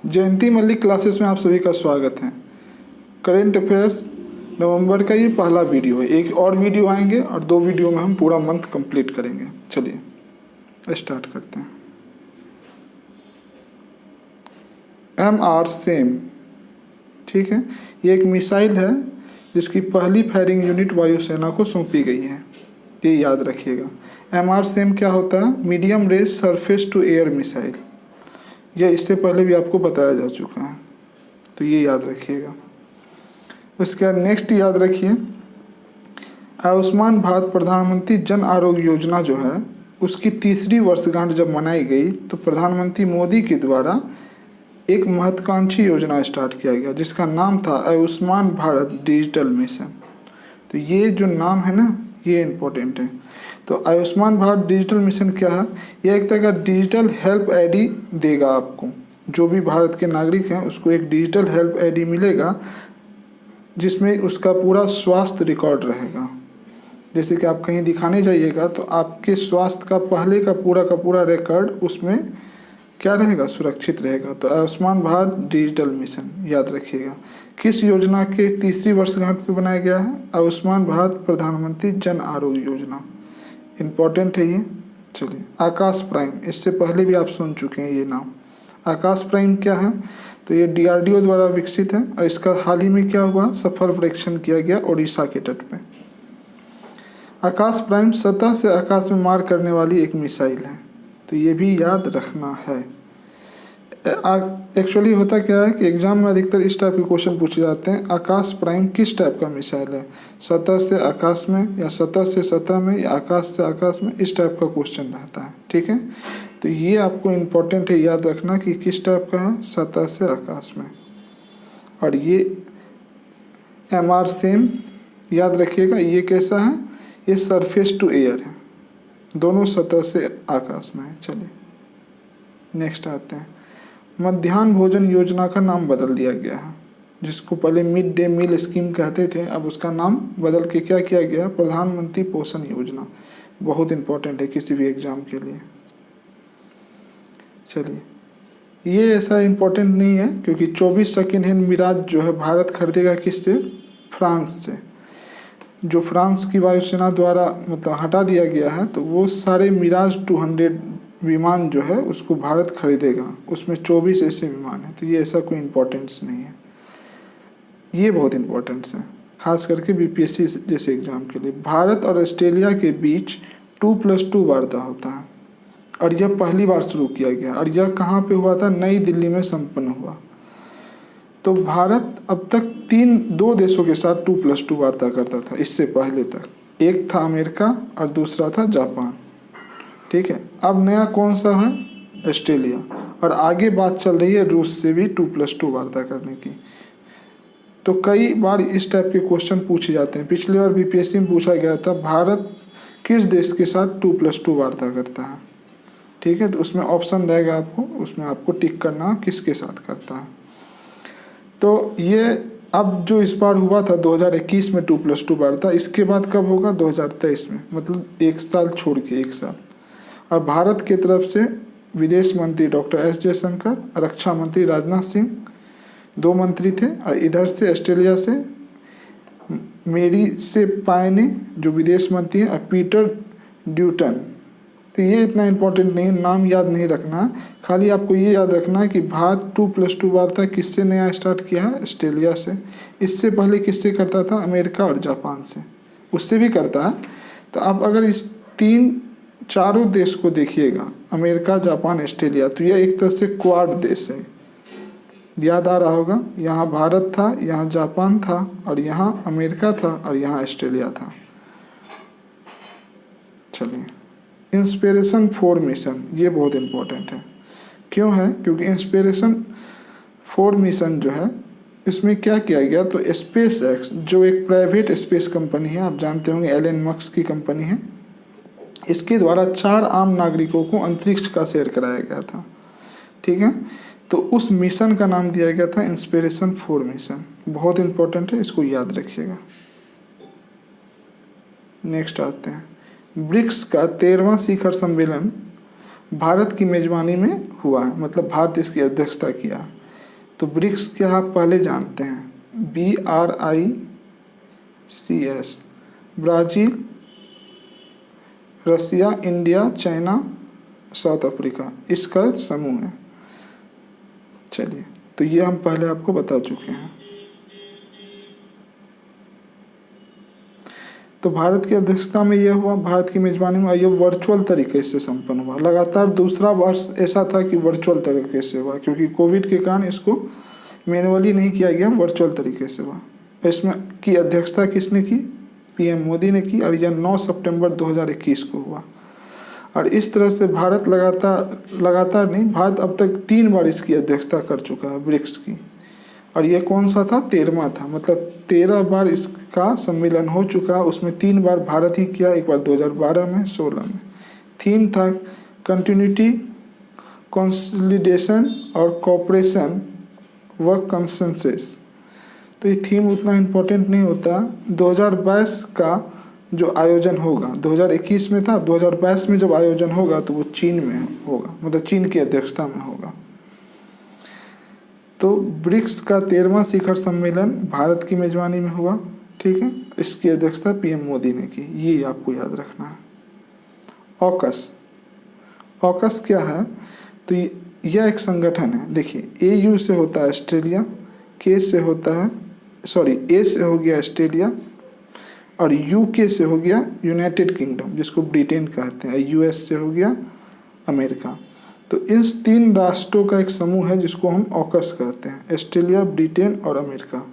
जयंती Mallik classes में आप सभी का स्वागत है। करेंट अफेयर्स नवंबर का ये पहला वीडियो है। एक और वीडियो आएंगे और 2 वीडियो में हम पूरा मंथ कंप्लीट करेंगे। चलिए स्टार्ट करते हैं। MR सेम, ठीक है, ये एक मिसाइल है जिसकी पहली फायरिंग यूनिट वायुसेना को सौंपी गई है, ये याद रखिएगा। MR सेम क्या होता है? Medium range surface to air missile. यह इससे पहले भी आपको बताया जा चुका है, तो ये याद रखिएगा। उसके बाद नेक्स्ट याद रखिए, आयुष्मान भारत प्रधानमंत्री जन आरोग्य योजना जो है उसकी 3री वर्षगांठ जब मनाई गई तो प्रधानमंत्री मोदी के द्वारा एक महत्वाकांक्षी योजना स्टार्ट किया गया जिसका नाम था आयुष्मान भारत डिजिटल मिशन। तो ये जो नाम है ना, ये इम्पोर्टेंट है। तो आयुष्मान भारत डिजिटल मिशन क्या है? ये एक तरह का डिजिटल हेल्प आईडी देगा आपको। जो भी भारत के नागरिक हैं उसको एक डिजिटल हेल्प आईडी मिलेगा जिसमें उसका पूरा स्वास्थ्य रिकॉर्ड रहेगा। जैसे कि आप कहीं दिखाने जाइएगा तो आपके स्वास्थ्य का पहले का पूरा रिकॉर्ड उसमें क्या रहेगा? सुरक्षित रहेगा। तो आयुष्मान भारत डिजिटल मिशन याद रखिएगा। किस योजना के 3री वर्षगांठ पे बनाया गया है? आयुष्मान भारत प्रधानमंत्री जन आरोग्य योजना। इम्पोर्टेंट है ये। चलिए, आकाश प्राइम, इससे पहले भी आप सुन चुके हैं ये नाम। आकाश प्राइम क्या है? तो ये DRDO द्वारा विकसित है और इसका हाल ही में क्या हुआ? सफल परीक्षण किया गया उड़ीसा के तट पे। आकाश प्राइम सतह से आकाश में मार करने वाली एक मिसाइल है, तो ये भी याद रखना है। एक्चुअली होता क्या है कि एग्जाम में अधिकतर इस टाइप के क्वेश्चन पूछे जाते हैं, आकाश प्राइम किस टाइप का मिसाइल है? सतह से आकाश में, या सतह से सतह में, या आकाश से आकाश में, इस टाइप का क्वेश्चन रहता है। ठीक है, तो ये आपको इम्पोर्टेंट है याद रखना कि किस टाइप का है, सतह से आकाश में। और ये MR सेम याद रखिएगा, ये कैसा है? ये सरफेस टू एयर है, दोनों सतह से आकाश में है। चलिए नेक्स्ट आते हैं। मध्याह्न भोजन योजना का नाम बदल दिया गया है, जिसको पहले मिड डे मील स्कीम कहते थे, अब उसका नाम बदल के क्या किया गया? प्रधानमंत्री पोषण योजना। बहुत इंपॉर्टेंट है किसी भी एग्जाम के लिए। चलिए, ये ऐसा इम्पोर्टेंट नहीं है क्योंकि 24 सेकेंड हैंड मिराज जो है भारत खरीदेगा किससे? फ्रांस से। जो फ्रांस की वायुसेना द्वारा मतलब हटा दिया गया है, तो वो सारे मिराज 200 विमान जो है उसको भारत खरीदेगा। उसमें 24 ऐसे विमान हैं, तो ये ऐसा कोई इम्पोर्टेंस नहीं है। ये बहुत इम्पोर्टेंस है खास करके BPSC जैसे एग्जाम के लिए। भारत और ऑस्ट्रेलिया के बीच 2+2 वार्ता होता है और यह पहली बार शुरू किया गया, और यह कहाँ पे हुआ था? नई दिल्ली में संपन्न हुआ। तो भारत अब तक 2 देशों के साथ 2+2 वार्ता करता था इससे पहले तक। एक था अमेरिका और दूसरा था जापान। ठीक है, अब नया कौन सा है? ऑस्ट्रेलिया। और आगे बात चल रही है रूस से भी 2+2 वार्ता करने की। तो कई बार इस टाइप के क्वेश्चन पूछे जाते हैं। पिछली बार BPSC में पूछा गया था भारत किस देश के साथ 2+2 वार्ता करता है। ठीक है, तो उसमें ऑप्शन रहेगा आपको, उसमें आपको टिक करना किसके साथ करता है। तो ये अब जो इस बार हुआ था 2021 में 2+2 वार्ता, इसके बाद कब होगा? 2023 में, मतलब 1 साल छोड़ के 1 साल। और भारत की तरफ से विदेश मंत्री डॉक्टर S जयशंकर, रक्षा मंत्री राजनाथ सिंह 2 मंत्री थे, और इधर से ऑस्ट्रेलिया से मेरी से पायने जो विदेश मंत्री हैं, और पीटर ड्यूटन। तो ये इतना इम्पोर्टेंट नहीं है, नाम याद नहीं रखना है, खाली आपको ये याद रखना है कि भारत 2+2 वार्ता किससे नया स्टार्ट किया है? ऑस्ट्रेलिया से। इससे पहले किससे करता था? अमेरिका और जापान से, उससे भी करता है। तो आप अगर इस 4 देश को देखिएगा, अमेरिका, जापान, ऑस्ट्रेलिया, तो यह एक तरह से क्वाड देश है। याद आ रहा होगा, यहाँ भारत था, यहाँ जापान था, और यहाँ अमेरिका था, और यहाँ ऑस्ट्रेलिया था। चलिए, इंस्पिरेशन 4 मिशन, ये बहुत इम्पोर्टेंट है। क्यों है? क्योंकि इंस्पिरेशन 4 मिशन जो है इसमें क्या किया गया? तो SpaceX जो एक प्राइवेट स्पेस कंपनी है, आप जानते होंगे एलन मस्क की कंपनी है, इसके द्वारा 4 आम नागरिकों को अंतरिक्ष का सैर कराया गया था। ठीक है, तो उस मिशन का नाम दिया गया था इंस्पिरेशन 4 मिशन। बहुत इंपॉर्टेंट है, इसको याद रखिएगा। नेक्स्ट आते हैं, ब्रिक्स का 13वां शिखर सम्मेलन भारत की मेजबानी में हुआ है, मतलब भारत इसकी अध्यक्षता किया। तो ब्रिक्स क्या आप पहले जानते हैं, BRICS, ब्राज़ील, रसिया, इंडिया, चाइना, साउथ अफ्रीका, इसका समूह है। चलिए, तो ये हम पहले आपको बता चुके हैं। तो भारत की अध्यक्षता में यह हुआ, भारत की मेजबानी में यह वर्चुअल तरीके से संपन्न हुआ। लगातार दूसरा वर्ष ऐसा था कि वर्चुअल तरीके से हुआ, क्योंकि कोविड के कारण इसको मैनुअली नहीं किया गया, वर्चुअल तरीके से हुआ। इसमें की अध्यक्षता किसने की, PM मोदी ने की, और यह 9 सितंबर 2021 को हुआ। और इस तरह से भारत लगातार नहीं, भारत अब तक 3 बार इसकी अध्यक्षता कर चुका है ब्रिक्स की। और ये कौन सा था, 13वां था, मतलब 13 बार इसका सम्मेलन हो चुका। उसमें 3 बार भारत ही किया, एक बार 2012 में, 16 में। थीम था कंटिन्यूटी, कंसोलिडेशन और कोऑपरेशन व कंसेंसस। तो ये थीम उतना इम्पोर्टेंट नहीं होता। 2022 का जो आयोजन होगा, 2021 में था, 2022 में जब आयोजन होगा तो वो चीन में होगा, मतलब चीन की अध्यक्षता में होगा। तो ब्रिक्स का 13वां शिखर सम्मेलन भारत की मेजबानी में हुआ, ठीक है। इसकी अध्यक्षता PM मोदी ने की, ये आपको याद रखना है। ऑकस, ऑकस क्या है, तो यह एक संगठन है। देखिए, AU से होता है ऑस्ट्रेलिया, A से हो गया ऑस्ट्रेलिया, और UK से हो गया यूनाइटेड किंगडम, जिसको ब्रिटेन कहते हैं, US से हो गया अमेरिका। तो इस 3 राष्ट्रों का एक समूह है जिसको हम ऑकस कहते हैं, ऑस्ट्रेलिया, ब्रिटेन और अमेरिका।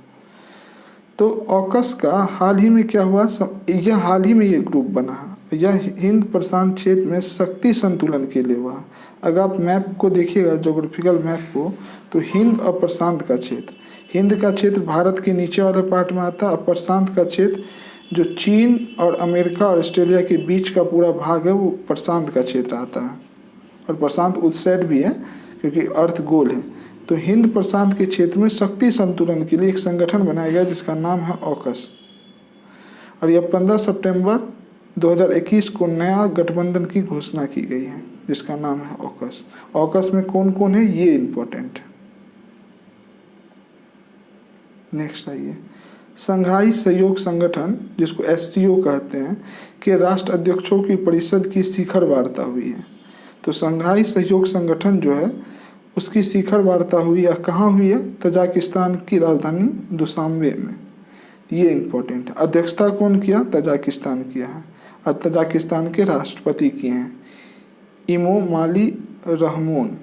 तो ऑकस का हाल ही में क्या हुआ, यह हाल ही में ये ग्रुप बना है। यह हिंद प्रशांत क्षेत्र में शक्ति संतुलन के लिए हुआ। अगर आप मैप को देखिएगा, जोग्राफिकल मैप को, तो हिंद और प्रशांत का क्षेत्र, हिंद का क्षेत्र भारत के नीचे वाले पार्ट में आता है, और प्रशांत का क्षेत्र जो चीन और अमेरिका और ऑस्ट्रेलिया के बीच का पूरा भाग है, वो प्रशांत का क्षेत्र आता है। और प्रशांत उस साइड भी है क्योंकि अर्थ गोल है। तो हिंद प्रशांत के क्षेत्र में शक्ति संतुलन के लिए एक संगठन बनाया गया जिसका नाम है ऑकस। और यह 15 सितंबर 2021 को नया गठबंधन की घोषणा की गई है जिसका नाम है ऑकस। ऑकस में कौन कौन है, ये इंपॉर्टेंट है। नेक्स्ट आइए, संघाई सहयोग संगठन, जिसको SCO कहते हैं, के राष्ट्र अध्यक्षों की परिषद की शिखर वार्ता हुई है। तो संघाई सहयोग संगठन जो है उसकी शिखर वार्ता हुई है, कहाँ हुई है, तजाकिस्तान की राजधानी दुशांबे में। ये इम्पोर्टेंट है। अध्यक्षता कौन किया, तजाकिस्तान किया है, और तजाकिस्तान के राष्ट्रपति किए हैं, इमोमाली रहमोन।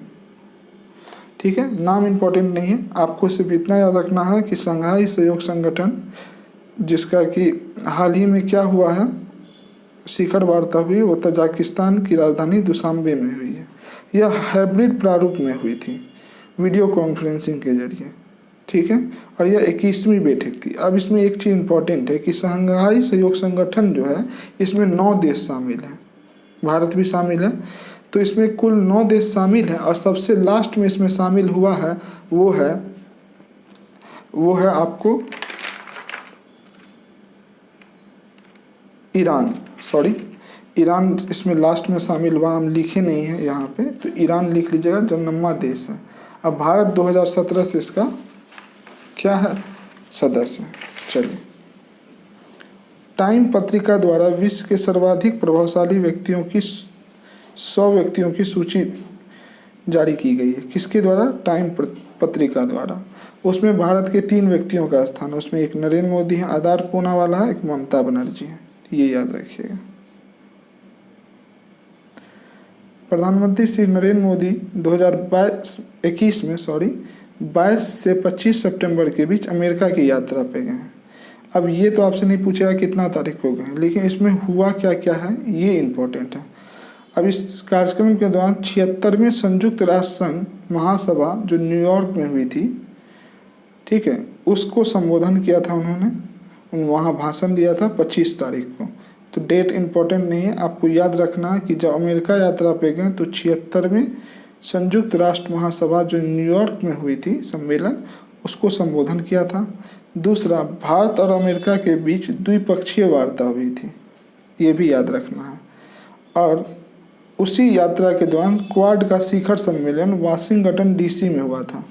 ठीक है, नाम इम्पोर्टेंट नहीं है, आपको सिर्फ इतना याद रखना है कि संघाई सहयोग संगठन जिसका कि हाल ही में क्या हुआ है, शिखर वार्ता हुई, वो तजाकिस्तान की राजधानी दुशांबे में हुई है। यह हाइब्रिड प्रारूप में हुई थी, वीडियो कॉन्फ्रेंसिंग के जरिए, ठीक है। और यह 21वीं बैठक थी। अब इसमें एक चीज़ इम्पोर्टेंट है कि संघाई सहयोग संगठन जो है इसमें 9 देश शामिल हैं, भारत भी शामिल है। तो इसमें कुल 9 देश शामिल हैं, और सबसे लास्ट में इसमें शामिल हुआ है वो है आपको ईरान इसमें लास्ट में शामिल हुआ। हम लिखे नहीं है यहाँ पे, तो ईरान लिख लीजिएगा जो 9वां देश है। अब भारत 2017 से इसका क्या है, सदस्य है। चलिए, टाइम पत्रिका द्वारा विश्व के सर्वाधिक प्रभावशाली व्यक्तियों की 100 व्यक्तियों की सूची जारी की गई है। किसके द्वारा, टाइम पत्रिका द्वारा। उसमें भारत के 3 व्यक्तियों का स्थान है। उसमें एक नरेंद्र मोदी है, आधार पूनावाला है, एक ममता बनर्जी है, ये याद रखिएगा। प्रधानमंत्री श्री नरेंद्र मोदी 2021 में 22 से 25 सितंबर के बीच अमेरिका की यात्रा पे गए हैं। अब ये तो आपसे नहीं पूछेगा कितना तारीख को गए, लेकिन इसमें हुआ क्या क्या है ये इम्पोर्टेंट है। अब इस कार्यक्रम के दौरान 76वें संयुक्त राष्ट्र संघ महासभा जो न्यूयॉर्क में हुई थी, ठीक है, उसको संबोधन किया था उन्होंने, वहाँ भाषण दिया था 25 तारीख को। तो डेट इम्पोर्टेंट नहीं है, आपको याद रखना है कि जब अमेरिका यात्रा पे गए तो 76वें संयुक्त राष्ट्र महासभा जो न्यूयॉर्क में हुई थी सम्मेलन, उसको संबोधन किया था। दूसरा, भारत और अमेरिका के बीच द्विपक्षीय वार्ता हुई थी, ये भी याद रखना है। और उसी यात्रा के दौरान क्वाड का शिखर सम्मेलन वाशिंगटन DC में हुआ था।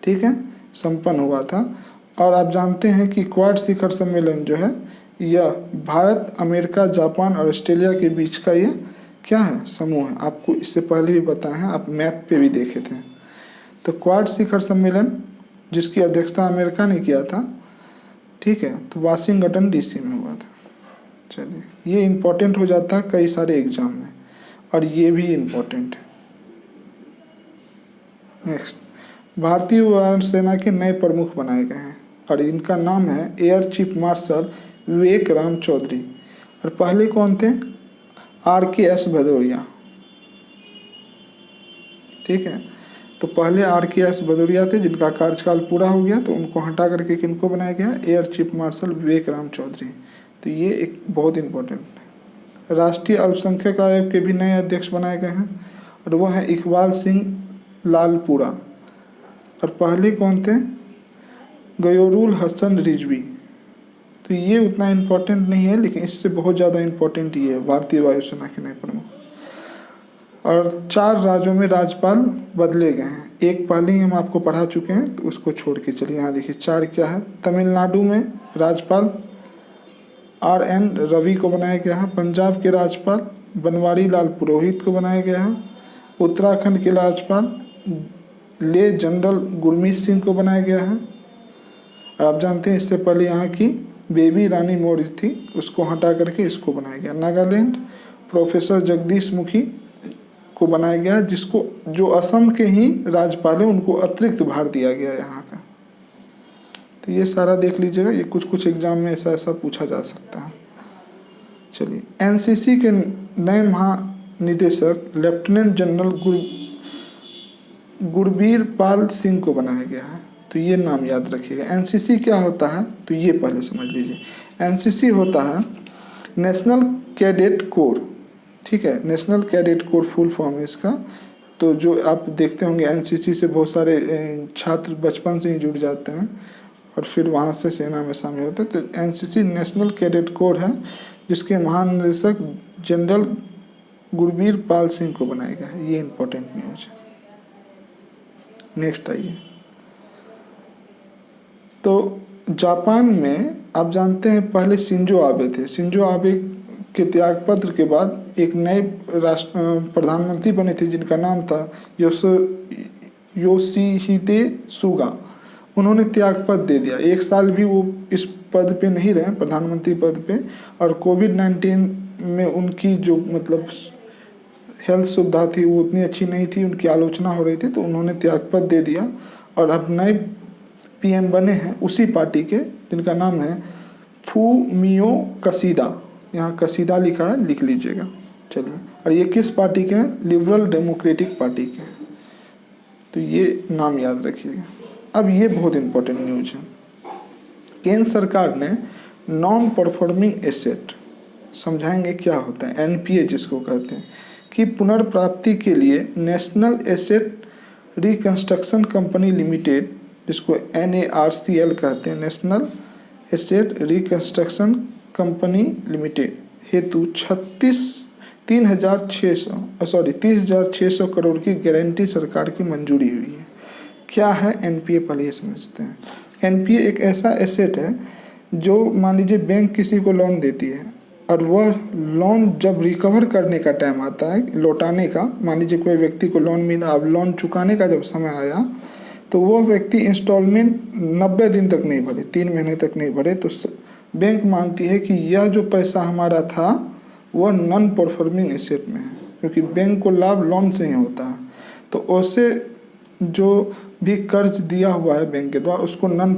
ठीक है, संपन्न हुआ था। और आप जानते हैं कि क्वाड शिखर सम्मेलन जो है यह भारत, अमेरिका, जापान और ऑस्ट्रेलिया के बीच का ये क्या है, समूह है। आपको इससे पहले भी बताया है, आप मैप पे भी देखे थे। तो क्वाड शिखर सम्मेलन जिसकी अध्यक्षता अमेरिका ने किया था, ठीक है, तो वाशिंगटन डीसी में हुआ था। चलिए, ये इम्पोर्टेंट हो जाता है कई सारे एग्जाम में, और ये भी इम्पोर्टेंट है। नेक्स्ट, भारतीय वायुसेना के नए प्रमुख बनाए गए हैं और इनका नाम है एयर चीफ मार्शल विवेक राम चौधरी। और पहले कौन थे, RKS भदौरिया, ठीक है। तो पहले RKS भदौरिया थे जिनका कार्यकाल पूरा हो गया, तो उनको हटा करके किनको बनाया गया, एयर चीफ मार्शल विवेक राम चौधरी। तो ये एक बहुत इंपॉर्टेंट है। राष्ट्रीय अल्पसंख्यक आयोग के भी नए अध्यक्ष बनाए गए हैं और वो हैं इकबाल सिंह लालपुरा। और पहले कौन थे, गयोरुल हसन रिजवी। तो ये उतना इम्पोर्टेंट नहीं है, लेकिन इससे बहुत ज़्यादा इम्पोर्टेंट ये है, भारतीय वायुसेना के नए प्रमुख। और 4 राज्यों में राज्यपाल बदले गए हैं। एक पहले ही हम आपको पढ़ा चुके हैं, तो उसको छोड़ के चलिए यहाँ देखिए 4 क्या है। तमिलनाडु में राज्यपाल RN रवि को बनाया गया है। पंजाब के राज्यपाल बनवारी लाल पुरोहित को बनाया गया है। उत्तराखंड के राज्यपाल ले जनरल गुरमीत सिंह को बनाया गया है। और आप जानते हैं इससे पहले यहाँ की बेबी रानी मौर्य थी, उसको हटा करके इसको बनाया गया। नागालैंड प्रोफेसर जगदीश मुखी को बनाया गया, जिसको जो असम के ही राज्यपाल है उनको अतिरिक्त भार दिया गया यहाँ का। तो ये सारा देख लीजिएगा, ये कुछ एग्जाम में ऐसा ऐसा पूछा जा सकता है। चलिए, NCC के नए महानिदेशक लेफ्टिनेंट जनरल गुरबीर पाल सिंह को बनाया गया है। तो ये नाम याद रखिएगा। NCC क्या होता है, तो ये पहले समझ लीजिए। NCC होता है नेशनल कैडेट कोर, ठीक है, national cadet corps full form है इसका। तो जो आप देखते होंगे NCC से बहुत सारे छात्र बचपन से ही जुड़ जाते हैं और फिर वहाँ से सेना में शामिल होते हैं। तो NCC नेशनल कैडेट कोर है, जिसके महानिदेशक जनरल गुरबीर पाल सिंह को बनाया गया है। ये इंपॉर्टेंट न्यूज है। नेक्स्ट आइए, तो जापान में आप जानते हैं पहले शिंजो आबे थे। शिंजो आबे के त्यागपत्र के बाद एक नए प्रधानमंत्री बने थे जिनका नाम था योशिहिदे सुगा। उन्होंने त्यागपत्र दे दिया। 1 साल भी वो इस पद पे नहीं रहे, प्रधानमंत्री पद पे। और कोविड-19 में उनकी जो मतलब हेल्थ सुविधा थी वो उतनी अच्छी नहीं थी, उनकी आलोचना हो रही थी, तो उन्होंने त्यागपत्र दे दिया। और अब नए PM बने हैं उसी पार्टी के, जिनका नाम है फूमियो कसीदा। यहाँ कसीदा लिखा है, लिख लीजिएगा। चलिए, और ये किस पार्टी के हैं, लिबरल डेमोक्रेटिक पार्टी के हैं। तो ये नाम याद रखिएगा। अब ये बहुत इंपॉर्टेंट न्यूज है। केंद्र सरकार ने नॉन परफॉर्मिंग एसेट, समझाएंगे क्या होता है, NPA जिसको कहते हैं, कि पुनर्प्राप्ति के लिए national asset reconstruction company limited, जिसको NARCL कहते हैं, national asset reconstruction company limited हेतु 30,600 करोड़ की गारंटी सरकार की मंजूरी हुई है। क्या है NPA, पहले ये समझते हैं। NPA एक ऐसा एसेट है जो मान लीजिए बैंक किसी को लोन देती है और वह लोन जब रिकवर करने का टाइम आता है, लौटाने का, मान लीजिए कोई व्यक्ति को लोन मिला, अब लोन चुकाने का जब समय आया तो वो व्यक्ति इंस्टॉलमेंट 90 दिन तक नहीं भरे, 3 महीने तक नहीं भरे, तो बैंक मानती है कि यह जो पैसा हमारा था वह नॉन परफॉर्मिंग एसेट में है, क्योंकि बैंक को लाभ लोन से ही होता है। तो उससे जो भी कर्ज दिया हुआ है बैंक के द्वारा उसको नॉन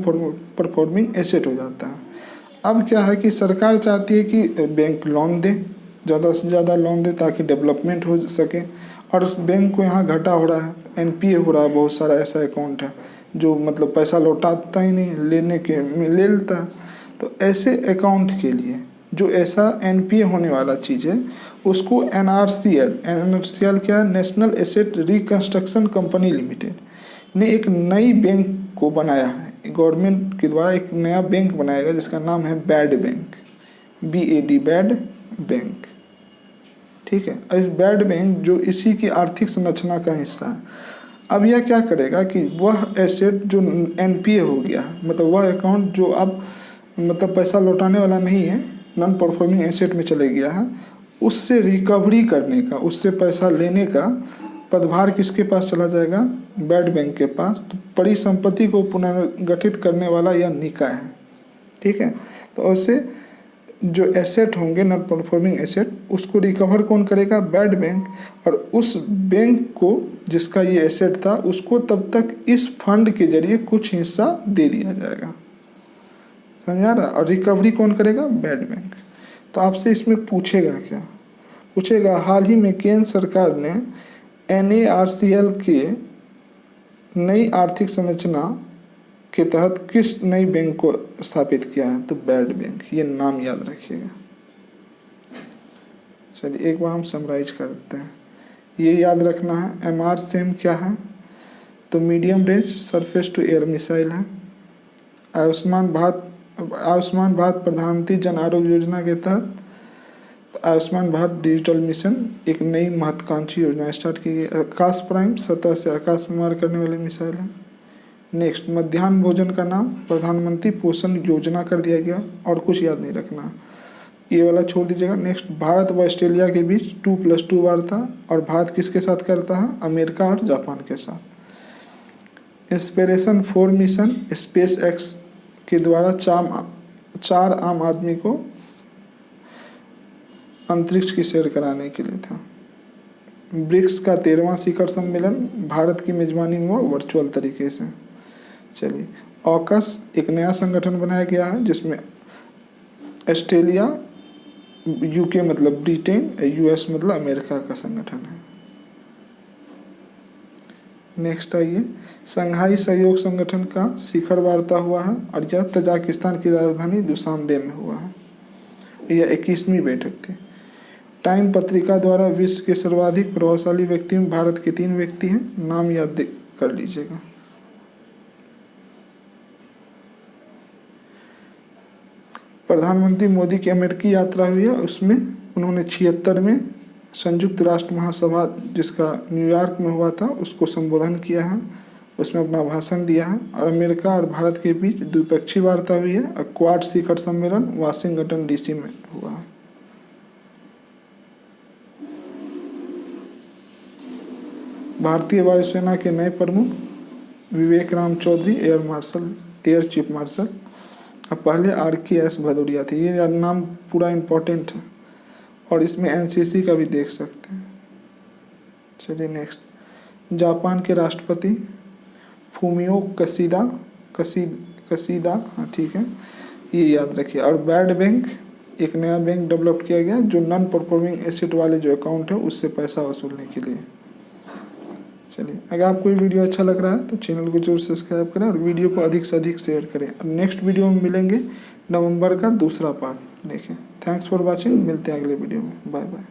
परफॉर्मिंग एसेट हो जाता है। अब क्या है कि सरकार चाहती है कि बैंक लोन दे, ज़्यादा से ज़्यादा लोन दे ताकि डेवलपमेंट हो सके, और उस बैंक को यहाँ घाटा हो रहा है, NPA हो रहा है। बहुत सारा ऐसा अकाउंट है जो मतलब पैसा लौटाता ही नहीं, लेने के ले लेता है। तो ऐसे अकाउंट के लिए जो ऐसा NPA होने वाला चीज़ है उसको NARCL क्या है, national asset reconstruction company limited ने एक नई बैंक को बनाया है। गवर्नमेंट के द्वारा एक नया बैंक बनाएगा जिसका नाम है bad bank, BAD, bad bank, ठीक है। इस बैड बैंक जो इसी की आर्थिक संरचना का हिस्सा है। अब यह क्या करेगा कि वह एसेट जो एनपीए हो गया है, मतलब वह अकाउंट जो अब मतलब पैसा लौटाने वाला नहीं है, नॉन परफॉर्मिंग एसेट में चले गया है, उससे रिकवरी करने का, उससे पैसा लेने का पदभार किसके पास चला जाएगा? वर्ल्ड बैंक के पास। तो परिसंपत्ति को पुनर्गठित करने वाला यह निकाय है, ठीक है। तो ऐसे जो एसेट होंगे नॉन परफॉर्मिंग एसेट, उसको रिकवर कौन करेगा? World bank. और उस बैंक को जिसका ये एसेट था, उसको तब तक इस फंड के जरिए कुछ हिस्सा दे दिया जाएगा, समझा रहा? और रिकवरी कौन करेगा? World bank. तो आपसे इसमें पूछेगा क्या? पूछेगा हाल ही में केंद्र सरकार ने NARCL के नई आर्थिक संरचना के तहत किस नई बैंक को स्थापित किया है? तो वर्ल्ड बैंक। ये नाम याद रखिएगा। चलिए एक बार हम समराइज करते हैं। ये याद रखना है, MRSAM क्या है? तो medium range surface to air missile है। आयुष्मान भारत प्रधानमंत्री जन आरोग्य योजना के तहत आयुष्मान भारत डिजिटल मिशन एक नई महत्वाकांक्षी योजना स्टार्ट की गई। आकाश प्राइम सतह से आकाश में मार करने वाली मिसाइल है। नेक्स्ट, मध्याह्न भोजन का नाम प्रधानमंत्री पोषण योजना कर दिया गया, और कुछ याद नहीं रखना, ये वाला छोड़ दीजिएगा। नेक्स्ट, भारत व ऑस्ट्रेलिया के बीच 2+2 वार्ता, और भारत किसके साथ करता है? अमेरिका और जापान के साथ। इंस्पिरेशन4 मिशन SpaceX के द्वारा 4 आम आदमी को अंतरिक्ष की सैर कराने के लिए था। ब्रिक्स का 13वां शिखर सम्मेलन भारत की मेजबानी में हुआ वर्चुअल तरीके से। चलिए, ऑकस एक नया संगठन बनाया गया है जिसमें ऑस्ट्रेलिया, UK मतलब ब्रिटेन, US मतलब अमेरिका का संगठन है। नेक्स्ट आइए, संघाई सहयोग संगठन का शिखर वार्ता हुआ है, और यह तजाकिस्तान की राजधानी दुशांबे में हुआ है। यह 21वीं बैठक थी। टाइम पत्रिका द्वारा विश्व के सर्वाधिक प्रभावशाली व्यक्ति में भारत के 3 व्यक्ति हैं, नाम याद कर लीजिएगा। प्रधानमंत्री मोदी की अमेरिकी यात्रा हुई है, उसमें उन्होंने 76वें संयुक्त राष्ट्र महासभा जिसका न्यूयॉर्क में हुआ था उसको संबोधन किया है, उसमें अपना भाषण दिया है। और अमेरिका और भारत के बीच द्विपक्षीय वार्ता हुई है, और क्वाड शिखर सम्मेलन वाशिंगटन DC में हुआ है। भारतीय वायुसेना के नए प्रमुख Vivek Ram Chaudhari air chief marshal, अब पहले RKS भदौरिया थे। ये नाम पूरा इम्पोर्टेंट है, और इसमें NCC का भी देख सकते हैं। चलिए नेक्स्ट, जापान के राष्ट्रपति फूमियो कसीदा, हाँ ठीक है, ये याद रखिए। और वर्ल्ड बैंक एक नया बैंक डेवलप किया गया जो नॉन परफॉर्मिंग एसेट वाले जो अकाउंट है उससे पैसा वसूलने के लिए। चलिए, अगर आपको ये वीडियो अच्छा लग रहा है तो चैनल को जरूर सब्सक्राइब करें, और वीडियो को अधिक से अधिक शेयर करें। और नेक्स्ट वीडियो में मिलेंगे नवंबर का दूसरा पार्ट देखें। थैंक्स फॉर वॉचिंग, मिलते हैं अगले वीडियो में। Bye bye.